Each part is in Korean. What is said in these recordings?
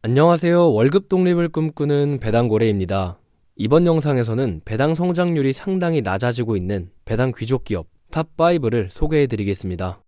안녕하세요. 월급 독립을 꿈꾸는 배당고래입니다. 이번 영상에서는 배당 성장률이 상당히 낮아지고 있는 배당 귀족 기업 탑5를 소개해 드리겠습니다.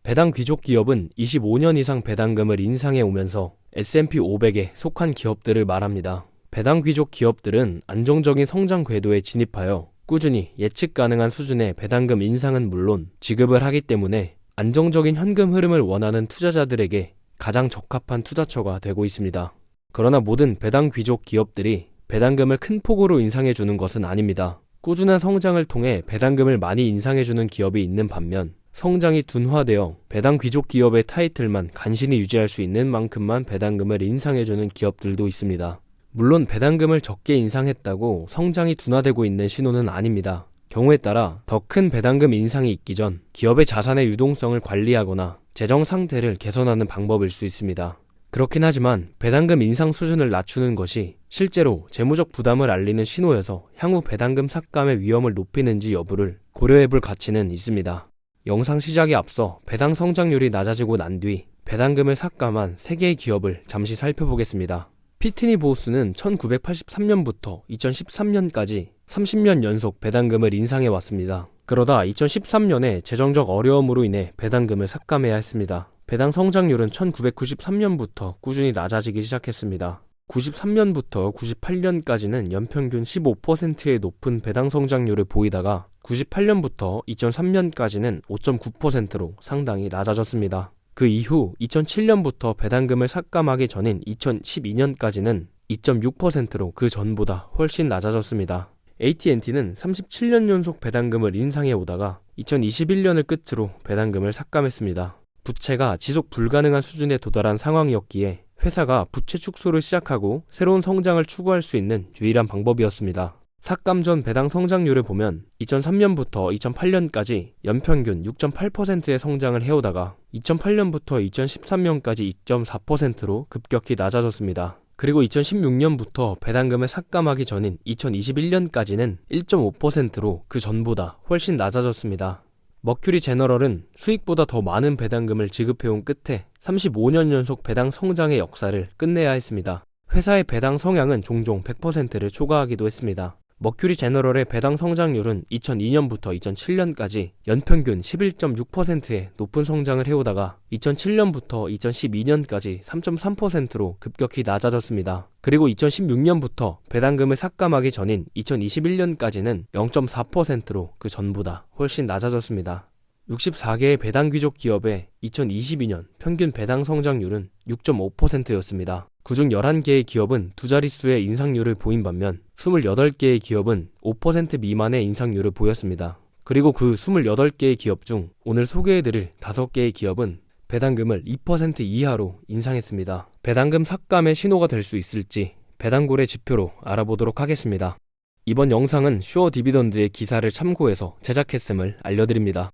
배당 귀족 기업은 25년 이상 배당금을 인상해 오면서 S&P 500에 속한 기업들을 말합니다. 배당 귀족 기업들은 안정적인 성장 궤도에 진입하여 꾸준히 예측 가능한 수준의 배당금 인상은 물론 지급을 하기 때문에 안정적인 현금 흐름을 원하는 투자자들에게 가장 적합한 투자처가 되고 있습니다. 그러나 모든 배당 귀족 기업들이 배당금을 큰 폭으로 인상해주는 것은 아닙니다. 꾸준한 성장을 통해 배당금을 많이 인상해주는 기업이 있는 반면 성장이 둔화되어 배당 귀족 기업의 타이틀만 간신히 유지할 수 있는 만큼만 배당금을 인상해주는 기업들도 있습니다. 물론 배당금을 적게 인상했다고 성장이 둔화되고 있는 신호는 아닙니다. 경우에 따라 더 큰 배당금 인상이 있기 전 기업의 자산의 유동성을 관리하거나 재정 상태를 개선하는 방법일 수 있습니다. 그렇긴 하지만 배당금 인상 수준을 낮추는 것이 실제로 재무적 부담을 알리는 신호여서 향후 배당금 삭감의 위험을 높이는지 여부를 고려해볼 가치는 있습니다. 영상 시작에 앞서 배당 성장률이 낮아지고 난 뒤 배당금을 삭감한 3개의 기업을 잠시 살펴보겠습니다. 피트니 보우스는 1983년부터 2013년까지 30년 연속 배당금을 인상해왔습니다. 그러다 2013년에 재정적 어려움으로 인해 배당금을 삭감해야 했습니다. 배당 성장률은 1993년부터 꾸준히 낮아지기 시작했습니다. 93년부터 98년까지는 연평균 15%의 높은 배당 성장률을 보이다가 98년부터 2003년까지는 5.9%로 상당히 낮아졌습니다. 그 이후 2007년부터 배당금을 삭감하기 전인 2012년까지는 2.6%로 그 전보다 훨씬 낮아졌습니다. AT&T는 37년 연속 배당금을 인상해 오다가 2021년을 끝으로 배당금을 삭감했습니다. 부채가 지속 불가능한 수준에 도달한 상황이었기에 회사가 부채 축소를 시작하고 새로운 성장을 추구할 수 있는 유일한 방법이었습니다. 삭감 전 배당 성장률을 보면 2003년부터 2008년까지 연평균 6.8%의 성장을 해오다가 2008년부터 2013년까지 2.4%로 급격히 낮아졌습니다. 그리고 2016년부터 배당금을 삭감하기 전인 2021년까지는 1.5%로 그 전보다 훨씬 낮아졌습니다. 머큐리 제너럴은 수익보다 더 많은 배당금을 지급해온 끝에 35년 연속 배당 성장의 역사를 끝내야 했습니다. 회사의 배당 성향은 종종 100%를 초과하기도 했습니다. 머큐리 제너럴의 배당 성장률은 2002년부터 2007년까지 연평균 11.6%의 높은 성장을 해오다가 2007년부터 2012년까지 3.3%로 급격히 낮아졌습니다. 그리고 2016년부터 배당금을 삭감하기 전인 2021년까지는 0.4%로 그 전보다 훨씬 낮아졌습니다. 64개의 배당 귀족 기업의 2022년 평균 배당 성장률은 6.5%였습니다. 그중 11개의 기업은 두 자릿수의 인상률을 보인 반면 28개의 기업은 5% 미만의 인상률을 보였습니다. 그리고 그 28개의 기업 중 오늘 소개해드릴 5개의 기업은 배당금을 2% 이하로 인상했습니다. 배당금 삭감의 신호가 될 수 있을지 배당고래 지표로 알아보도록 하겠습니다. 이번 영상은 슈어 디비던드의 기사를 참고해서 제작했음을 알려드립니다.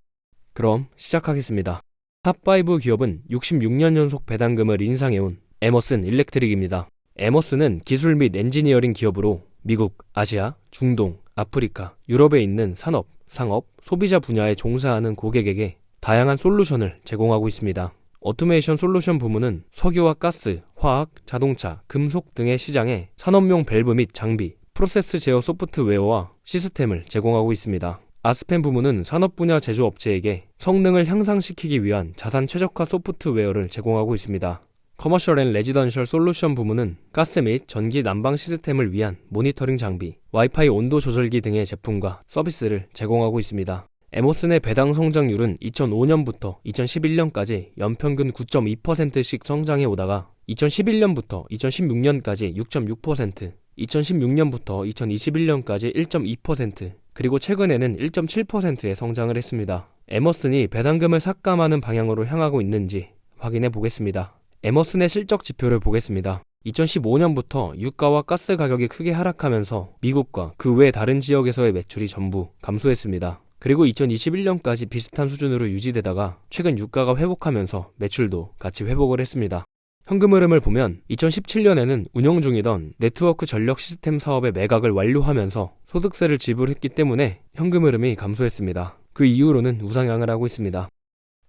그럼 시작하겠습니다. 탑5 기업은 66년 연속 배당금을 인상해온 에머슨 일렉트릭입니다. 에머슨은 기술 및 엔지니어링 기업으로 미국, 아시아, 중동, 아프리카, 유럽에 있는 산업, 상업, 소비자 분야에 종사하는 고객에게 다양한 솔루션을 제공하고 있습니다. 오토메이션 솔루션 부문은 석유와 가스, 화학, 자동차, 금속 등의 시장에 산업용 밸브 및 장비, 프로세스 제어 소프트웨어와 시스템을 제공하고 있습니다. 아스펜 부문은 산업 분야 제조업체에게 성능을 향상시키기 위한 자산 최적화 소프트웨어를 제공하고 있습니다. 커머셜 앤 레지던셜 솔루션 부문은 가스 및 전기 난방 시스템을 위한 모니터링 장비, 와이파이 온도 조절기 등의 제품과 서비스를 제공하고 있습니다. 에머슨의 배당 성장률은 2005년부터 2011년까지 연평균 9.2%씩 성장해 오다가 2011년부터 2016년까지 6.6%, 2016년부터 2021년까지 1.2%, 그리고 최근에는 1.7%의 성장을 했습니다. 에머슨이 배당금을 삭감하는 방향으로 향하고 있는지 확인해 보겠습니다. 에머슨의 실적 지표를 보겠습니다. 2015년부터 유가와 가스 가격이 크게 하락하면서 미국과 그 외 다른 지역에서의 매출이 전부 감소했습니다. 그리고 2021년까지 비슷한 수준으로 유지되다가 최근 유가가 회복하면서 매출도 같이 회복을 했습니다. 현금 흐름을 보면 2017년에는 운영 중이던 네트워크 전력 시스템 사업의 매각을 완료하면서 소득세를 지불했기 때문에 현금 흐름이 감소했습니다. 그 이후로는 우상향을 하고 있습니다.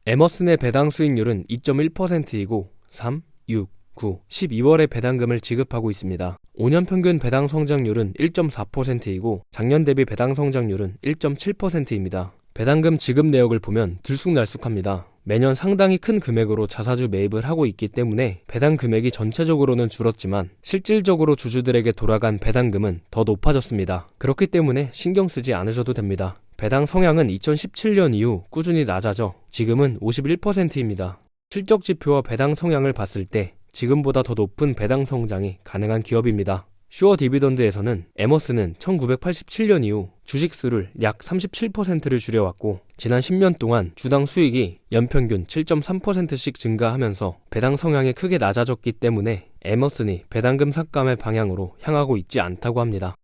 에머슨의 배당 수익률은 2.1%이고 3, 6, 9, 12월에 배당금을 지급하고 있습니다. 5년 평균 배당 성장률은 1.4%이고 작년 대비 배당 성장률은 1.7%입니다. 배당금 지급 내역을 보면 들쑥날쑥합니다. 매년 상당히 큰 금액으로 자사주 매입을 하고 있기 때문에 배당 금액이 전체적으로는 줄었지만 실질적으로 주주들에게 돌아간 배당금은 더 높아졌습니다. 그렇기 때문에 신경 쓰지 않으셔도 됩니다. 배당 성향은 2017년 이후 꾸준히 낮아져 지금은 51%입니다. 실적 지표와 배당 성향을 봤을 때 지금보다 더 높은 배당 성장이 가능한 기업입니다. 슈어 디비던드에서는 에머스는 1987년 이후 주식수를 약 37%를 줄여왔고 지난 10년 동안 주당 수익이 연평균 7.3%씩 증가하면서 배당 성향이 크게 낮아졌기 때문에 에머슨이 배당금 삭감의 방향으로 향하고 있지 않다고 합니다.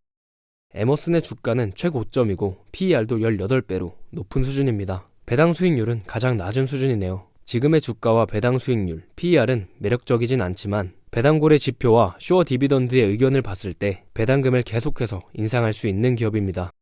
에머슨의 주가는 최고점이고 PER도 18배로 높은 수준입니다. 배당 수익률은 가장 낮은 수준이네요. 지금의 주가와 배당 수익률, PER은 매력적이진 않지만 배당고래 지표와 슈어 디비던드의 의견을 봤을 때 배당금을 계속해서 인상할 수 있는 기업입니다.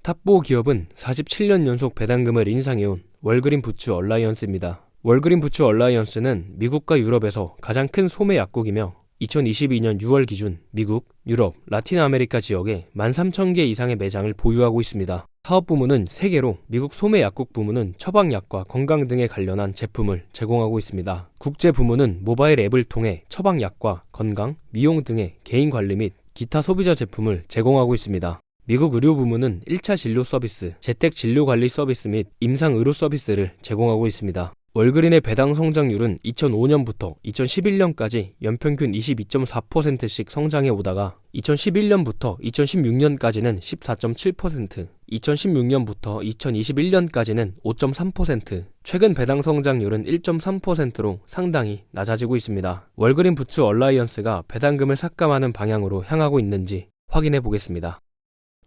탑4 기업은 47년 연속 배당금을 인상해온 월그린 부츠 얼라이언스입니다. 월그린 부츠 얼라이언스는 미국과 유럽에서 가장 큰 소매 약국이며 2022년 6월 기준 미국, 유럽, 라틴 아메리카 지역에 13,000개 이상의 매장을 보유하고 있습니다. 사업 부문은 3개로 미국 소매 약국 부문은 처방약과 건강 등에 관련한 제품을 제공하고 있습니다. 국제 부문은 모바일 앱을 통해 처방약과 건강, 미용 등의 개인 관리 및 기타 소비자 제품을 제공하고 있습니다. 미국 의료 부문은 1차 진료 서비스, 재택 진료 관리 서비스 및 임상 의료 서비스를 제공하고 있습니다. 월그린의 배당 성장률은 2005년부터 2011년까지 연평균 22.4%씩 성장해 오다가 2011년부터 2016년까지는 14.7%, 2016년부터 2021년까지는 5.3%, 최근 배당 성장률은 1.3%로 상당히 낮아지고 있습니다. 월그린 부츠 얼라이언스가 배당금을 삭감하는 방향으로 향하고 있는지 확인해 보겠습니다.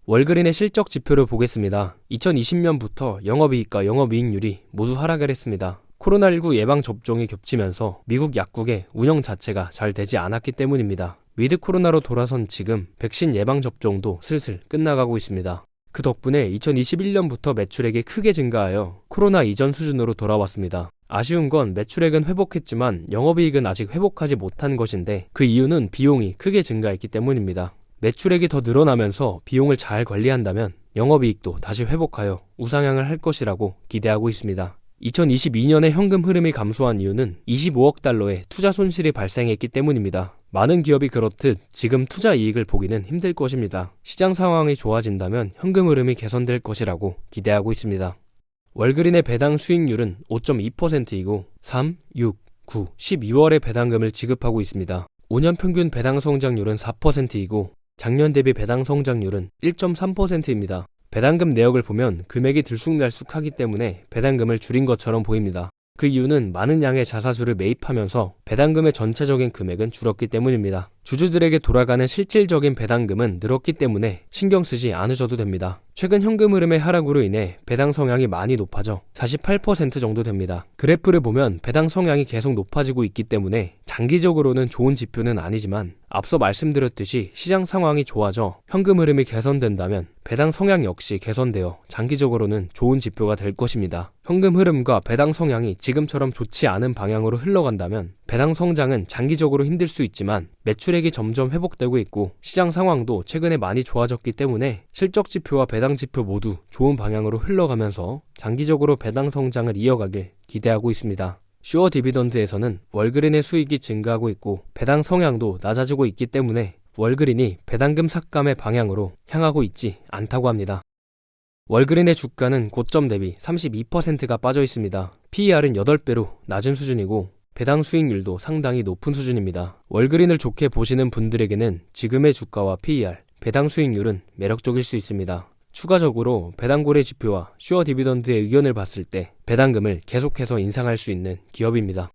월그린의 실적 지표를 보겠습니다. 2020년부터 영업이익과 영업이익률이 모두 하락을 했습니다. 코로나19 예방접종이 겹치면서 미국 약국의 운영 자체가 잘 되지 않았기 때문입니다. 위드 코로나로 돌아선 지금 백신 예방접종도 슬슬 끝나가고 있습니다. 그 덕분에 2021년부터 매출액이 크게 증가하여 코로나 이전 수준으로 돌아왔습니다. 아쉬운 건 매출액은 회복했지만 영업이익은 아직 회복하지 못한 것인데 그 이유는 비용이 크게 증가했기 때문입니다. 매출액이 더 늘어나면서 비용을 잘 관리한다면 영업이익도 다시 회복하여 우상향을 할 것이라고 기대하고 있습니다. 2022년에 현금 흐름이 감소한 이유는 25억 달러의 투자 손실이 발생했기 때문입니다. 많은 기업이 그렇듯 지금 투자 이익을 보기는 힘들 것입니다. 시장 상황이 좋아진다면 현금 흐름이 개선될 것이라고 기대하고 있습니다. 월그린의 배당 수익률은 5.2%이고 3, 6, 9, 12월에 배당금을 지급하고 있습니다. 5년 평균 배당 성장률은 4%이고 작년 대비 배당 성장률은 1.3%입니다. 배당금 내역을 보면 금액이 들쑥날쑥하기 때문에 배당금을 줄인 것처럼 보입니다. 그 이유는 많은 양의 자사주를 매입하면서 배당금의 전체적인 금액은 줄었기 때문입니다. 주주들에게 돌아가는 실질적인 배당금은 늘었기 때문에 신경 쓰지 않으셔도 됩니다. 최근 현금 흐름의 하락으로 인해 배당 성향이 많이 높아져 48% 정도 됩니다. 그래프를 보면 배당 성향이 계속 높아지고 있기 때문에 장기적으로는 좋은 지표는 아니지만 앞서 말씀드렸듯이 시장 상황이 좋아져 현금 흐름이 개선된다면 배당 성향 역시 개선되어 장기적으로는 좋은 지표가 될 것입니다. 현금 흐름과 배당 성향이 지금처럼 좋지 않은 방향으로 흘러간다면 배당 성장은 장기적으로 힘들 수 있지만 매출액이 점점 회복되고 있고 시장 상황도 최근에 많이 좋아졌기 때문에 실적 지표와 배당 지표 모두 좋은 방향으로 흘러가면서 장기적으로 배당 성장을 이어가길 기대하고 있습니다. 슈어 디비던드에서는 월그린의 수익이 증가하고 있고 배당 성향도 낮아지고 있기 때문에 월그린이 배당금 삭감의 방향으로 향하고 있지 않다고 합니다. 월그린의 주가는 고점 대비 32%가 빠져 있습니다. PER은 8배로 낮은 수준이고 배당 수익률도 상당히 높은 수준입니다. 월그린을 좋게 보시는 분들에게는 지금의 주가와 PER, 배당 수익률은 매력적일 수 있습니다. 추가적으로 배당고래 지표와 슈어 디비던드의 의견을 봤을 때 배당금을 계속해서 인상할 수 있는 기업입니다.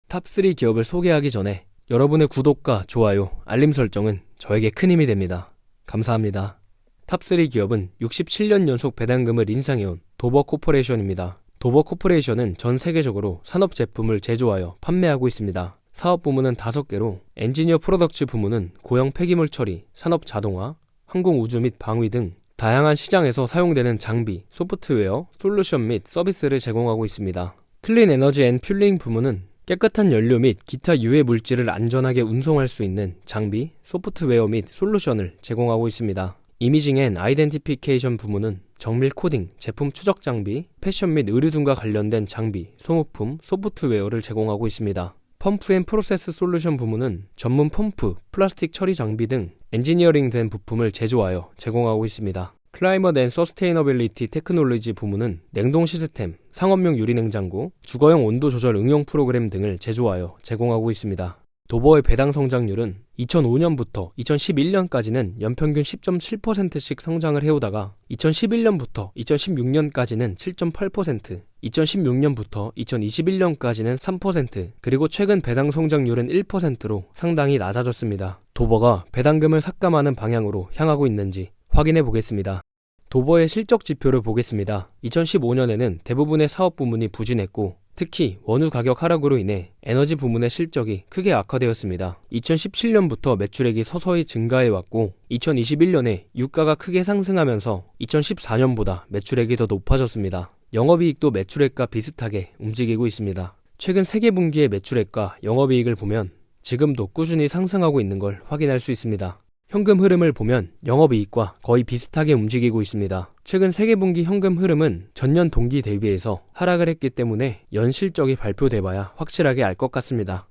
탑3 기업을 소개하기 전에 여러분의 구독과 좋아요, 알림 설정은 저에게 큰 힘이 됩니다. 감사합니다. 탑3 기업은 67년 연속 배당금을 인상해온 도버 코퍼레이션입니다. 도버 코퍼레이션은 전 세계적으로 산업 제품을 제조하여 판매하고 있습니다. 사업 부문은 5개로 엔지니어 프로덕츠 부문은 고형 폐기물 처리, 산업 자동화, 항공 우주 및 방위 등 다양한 시장에서 사용되는 장비, 소프트웨어, 솔루션 및 서비스를 제공하고 있습니다. 클린 에너지 앤 퓰링 부문은 깨끗한 연료 및 기타 유해 물질을 안전하게 운송할 수 있는 장비, 소프트웨어 및 솔루션을 제공하고 있습니다. 이미징 앤 아이덴티피케이션 부문은 정밀 코딩, 제품 추적 장비, 패션 및 의류 등과 관련된 장비, 소모품, 소프트웨어를 제공하고 있습니다. 펌프 앤 프로세스 솔루션 부문은 전문 펌프, 플라스틱 처리 장비 등 엔지니어링 된 부품을 제조하여 제공하고 있습니다. 클라이머드 앤 서스테이너빌리티 테크놀로지 부문은 냉동 시스템, 상업용 유리냉장고, 주거용 온도 조절 응용 프로그램 등을 제조하여 제공하고 있습니다. 도버의 배당 성장률은 2005년부터 2011년까지는 연평균 10.7%씩 성장을 해오다가 2011년부터 2016년까지는 7.8%, 2016년부터 2021년까지는 3%, 그리고 최근 배당 성장률은 1%로 상당히 낮아졌습니다. 도버가 배당금을 삭감하는 방향으로 향하고 있는지 확인해 보겠습니다. 도버의 실적 지표를 보겠습니다. 2015년에는 대부분의 사업 부문이 부진했고 특히 원유 가격 하락으로 인해 에너지 부문의 실적이 크게 악화되었습니다. 2017년부터 매출액이 서서히 증가해왔고 2021년에 유가가 크게 상승하면서 2014년보다 매출액이 더 높아졌습니다. 영업이익도 매출액과 비슷하게 움직이고 있습니다. 최근 3개 분기의 매출액과 영업이익을 보면 지금도 꾸준히 상승하고 있는 걸 확인할 수 있습니다. 현금 흐름을 보면 영업이익과 거의 비슷하게 움직이고 있습니다. 최근 3개 분기 현금 흐름은 전년 동기 대비해서 하락을 했기 때문에 연 실적이 발표돼봐야 확실하게 알 것 같습니다.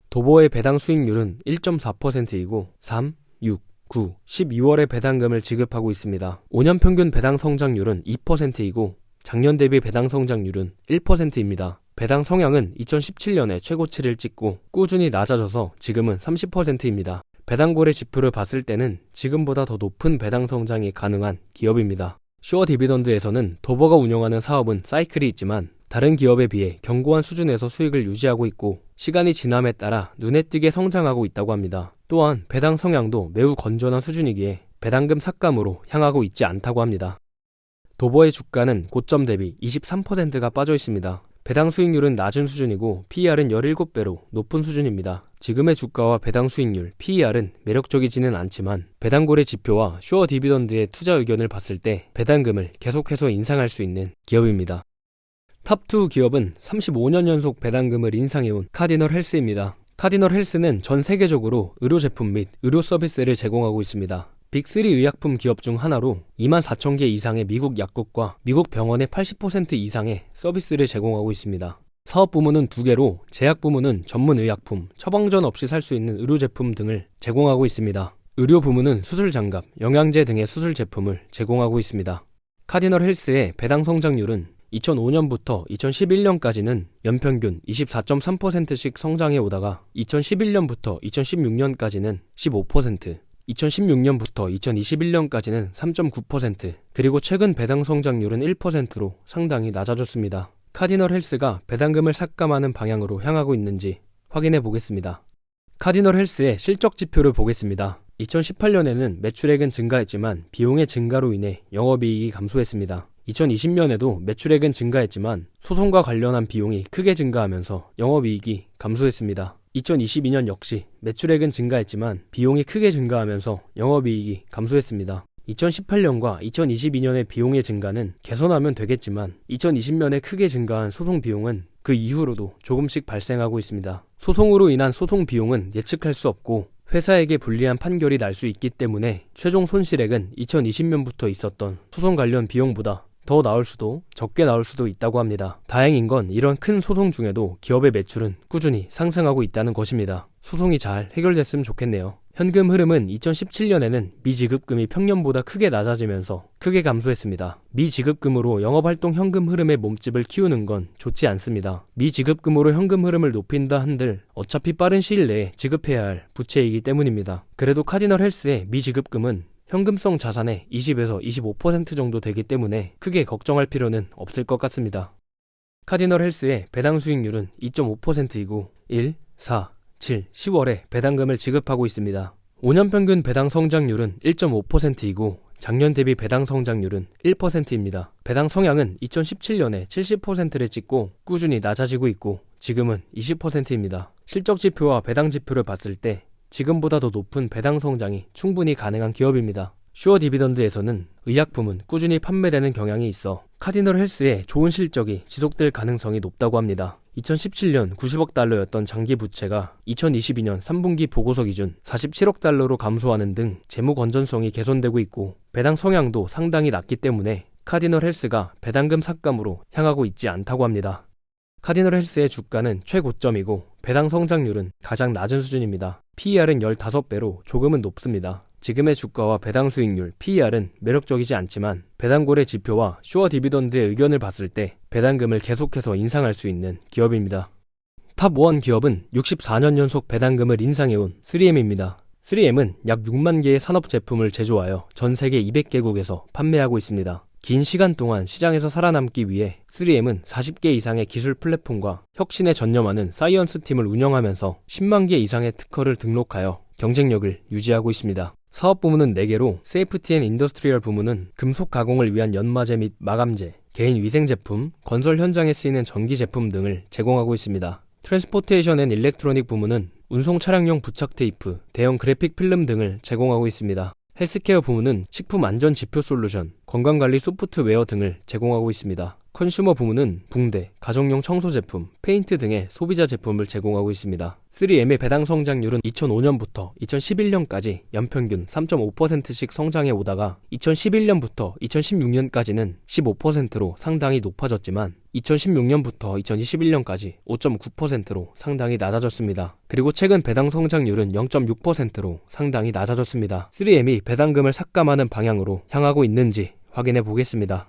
도버의 배당 수익률은 1.4%이고 3, 6, 9, 12월에 배당금을 지급하고 있습니다. 5년 평균 배당 성장률은 2%이고 작년 대비 배당 성장률은 1%입니다. 배당 성향은 2017년에 최고치를 찍고 꾸준히 낮아져서 지금은 30%입니다. 배당고래 지표를 봤을 때는 지금보다 더 높은 배당 성장이 가능한 기업입니다. 슈어 디비던드에서는 도버가 운영하는 사업은 사이클이 있지만 다른 기업에 비해 견고한 수준에서 수익을 유지하고 있고 시간이 지남에 따라 눈에 띄게 성장하고 있다고 합니다. 또한 배당 성향도 매우 건전한 수준이기에 배당금 삭감으로 향하고 있지 않다고 합니다. 도버의 주가는 고점 대비 23%가 빠져 있습니다. 배당 수익률은 낮은 수준이고 PER은 17배로 높은 수준입니다. 지금의 주가와 배당 수익률, PER은 매력적이지는 않지만 배당고래 지표와 슈어 디비던드의 투자 의견을 봤을 때 배당금을 계속해서 인상할 수 있는 기업입니다. 탑2 기업은 35년 연속 배당금을 인상해온 카디널 헬스입니다. 카디널 헬스는 전 세계적으로 의료 제품 및 의료 서비스를 제공하고 있습니다. 빅3 의약품 기업 중 하나로 24,000개 이상의 미국 약국과 미국 병원의 80% 이상의 서비스를 제공하고 있습니다. 사업 부문은 2개로 제약 부문은 전문 의약품, 처방전 없이 살 수 있는 의료 제품 등을 제공하고 있습니다. 의료 부문은 수술 장갑, 영양제 등의 수술 제품을 제공하고 있습니다. 카디널 헬스의 배당 성장률은 2005년부터 2011년까지는 연평균 24.3%씩 성장해 오다가 2011년부터 2016년까지는 15%, 2016년부터 2021년까지는 3.9%, 그리고 최근 배당 성장률은 1%로 상당히 낮아졌습니다. 카디널 헬스가 배당금을 삭감하는 방향으로 향하고 있는지 확인해 보겠습니다. 카디널 헬스의 실적 지표를 보겠습니다. 2018년에는 매출액은 증가했지만 비용의 증가로 인해 영업이익이 감소했습니다. 2020년에도 매출액은 증가했지만 소송과 관련한 비용이 크게 증가하면서 영업이익이 감소했습니다. 2022년 역시 매출액은 증가했지만 비용이 크게 증가하면서 영업이익이 감소했습니다. 2018년과 2022년의 비용의 증가는 개선하면 되겠지만 2020년에 크게 증가한 소송 비용은 그 이후로도 조금씩 발생하고 있습니다. 소송으로 인한 소송 비용은 예측할 수 없고 회사에게 불리한 판결이 날 수 있기 때문에 최종 손실액은 2020년부터 있었던 소송 관련 비용보다 더 나올 수도 적게 나올 수도 있다고 합니다. 다행인 건 이런 큰 소송 중에도 기업의 매출은 꾸준히 상승하고 있다는 것입니다. 소송이 잘 해결됐으면 좋겠네요. 현금 흐름은 2017년에는 미지급금이 평년보다 크게 낮아지면서 크게 감소했습니다. 미지급금으로 영업활동 현금 흐름의 몸집을 키우는 건 좋지 않습니다. 미지급금으로 현금 흐름을 높인다 한들 어차피 빠른 시일 내에 지급해야 할 부채이기 때문입니다. 그래도 카디널 헬스의 미지급금은 현금성 자산의 20에서 25% 정도 되기 때문에 크게 걱정할 필요는 없을 것 같습니다. 카디널 헬스의 배당 수익률은 2.5%이고 1, 4, 7, 10월에 배당금을 지급하고 있습니다. 5년 평균 배당 성장률은 1.5%이고 작년 대비 배당 성장률은 1%입니다. 배당 성향은 2017년에 70%를 찍고 꾸준히 낮아지고 있고 지금은 20%입니다. 실적 지표와 배당 지표를 봤을 때 지금보다 더 높은 배당 성장이 충분히 가능한 기업입니다. 슈어 디비던드에서는 의약품은 꾸준히 판매되는 경향이 있어 카디널 헬스의 좋은 실적이 지속될 가능성이 높다고 합니다. 2017년 90억 달러였던 장기 부채가 2022년 3분기 보고서 기준 47억 달러로 감소하는 등 재무 건전성이 개선되고 있고 배당 성향도 상당히 낮기 때문에 카디널 헬스가 배당금 삭감으로 향하고 있지 않다고 합니다. 카디널 헬스의 주가는 최고점이고 배당 성장률은 가장 낮은 수준입니다. PER은 15배로 조금은 높습니다. 지금의 주가와 배당 수익률 PER은 매력적이지 않지만 배당고래 지표와 슈어 디비던드의 의견을 봤을 때 배당금을 계속해서 인상할 수 있는 기업입니다. 탑1 기업은 64년 연속 배당금을 인상해온 3M입니다. 3M은 약 6만 개의 산업 제품을 제조하여 전 세계 200개국에서 판매하고 있습니다. 긴 시간 동안 시장에서 살아남기 위해 3M은 40개 이상의 기술 플랫폼과 혁신에 전념하는 사이언스 팀을 운영하면서 10만 개 이상의 특허를 등록하여 경쟁력을 유지하고 있습니다. 사업 부문은 4개로 세이프티 앤 인더스트리얼 부문은 금속 가공을 위한 연마제 및 마감재, 개인 위생 제품, 건설 현장에 쓰이는 전기 제품 등을 제공하고 있습니다. 트랜스포테이션 앤 일렉트로닉 부문은 운송 차량용 부착 테이프, 대형 그래픽 필름 등을 제공하고 있습니다. 헬스케어 부문은 식품 안전 지표 솔루션, 건강관리 소프트웨어 등을 제공하고 있습니다. 컨슈머 부문은 붕대, 가정용 청소 제품, 페인트 등의 소비자 제품을 제공하고 있습니다. 3M의 배당 성장률은 2005년부터 2011년까지 연평균 3.5%씩 성장해 오다가 2011년부터 2016년까지는 15%로 상당히 높아졌지만 2016년부터 2021년까지 5.9%로 상당히 낮아졌습니다. 그리고 최근 배당 성장률은 0.6%로 상당히 낮아졌습니다. 3M이 배당금을 삭감하는 방향으로 향하고 있는지 확인해 보겠습니다.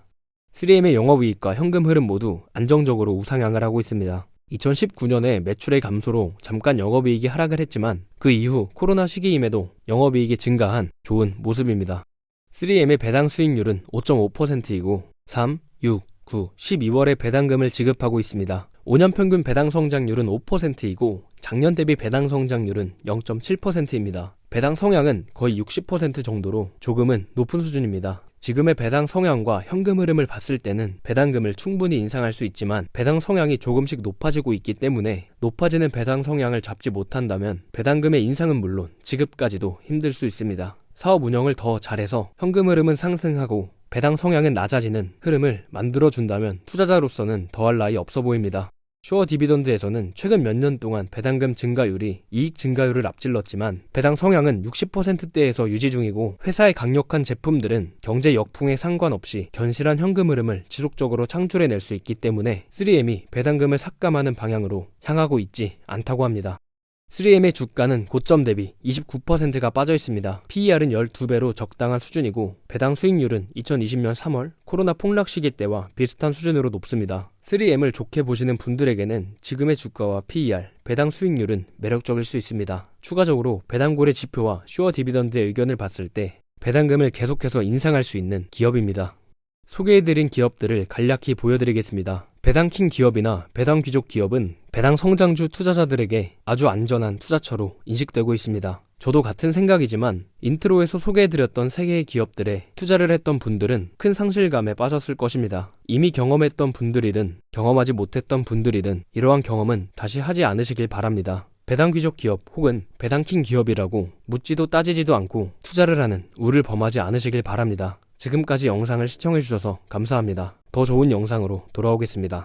3M의 영업이익과 현금 흐름 모두 안정적으로 우상향을 하고 있습니다. 2019년에 매출의 감소로 잠깐 영업이익이 하락을 했지만 그 이후 코로나 시기임에도 영업이익이 증가한 좋은 모습입니다. 3M의 배당 수익률은 5.5%이고 3, 6, 9, 12월에 배당금을 지급하고 있습니다. 5년 평균 배당 성장률은 5%이고 작년 대비 배당 성장률은 0.7%입니다. 배당 성향은 거의 60% 정도로 조금은 높은 수준입니다. 지금의 배당 성향과 현금 흐름을 봤을 때는 배당금을 충분히 인상할 수 있지만 배당 성향이 조금씩 높아지고 있기 때문에 높아지는 배당 성향을 잡지 못한다면 배당금의 인상은 물론 지급까지도 힘들 수 있습니다. 사업 운영을 더 잘해서 현금 흐름은 상승하고 배당 성향은 낮아지는 흐름을 만들어준다면 투자자로서는 더할 나위 없어 보입니다. 슈어 디비던드에서는 최근 몇 년 동안 배당금 증가율이 이익 증가율을 앞질렀지만 배당 성향은 60%대에서 유지 중이고 회사의 강력한 제품들은 경제 역풍에 상관없이 견실한 현금 흐름을 지속적으로 창출해낼 수 있기 때문에 3M이 배당금을 삭감하는 방향으로 향하고 있지 않다고 합니다. 3M의 주가는 고점 대비 29%가 빠져 있습니다. PER은 12배로 적당한 수준이고 배당 수익률은 2020년 3월 코로나 폭락 시기 때와 비슷한 수준으로 높습니다. 3M을 좋게 보시는 분들에게는 지금의 주가와 PER, 배당 수익률은 매력적일 수 있습니다. 추가적으로 배당고래 지표와 슈어 디비던드의 의견을 봤을 때 배당금을 계속해서 인상할 수 있는 기업입니다. 소개해드린 기업들을 간략히 보여드리겠습니다. 배당킹 기업이나 배당 귀족 기업은 배당 성장주 투자자들에게 아주 안전한 투자처로 인식되고 있습니다. 저도 같은 생각이지만 인트로에서 소개해드렸던 3개의 기업들에 투자를 했던 분들은 큰 상실감에 빠졌을 것입니다. 이미 경험했던 분들이든 경험하지 못했던 분들이든 이러한 경험은 다시 하지 않으시길 바랍니다. 배당 귀족 기업 혹은 배당킹 기업이라고 묻지도 따지지도 않고 투자를 하는 우를 범하지 않으시길 바랍니다. 지금까지 영상을 시청해주셔서 감사합니다. 더 좋은 영상으로 돌아오겠습니다.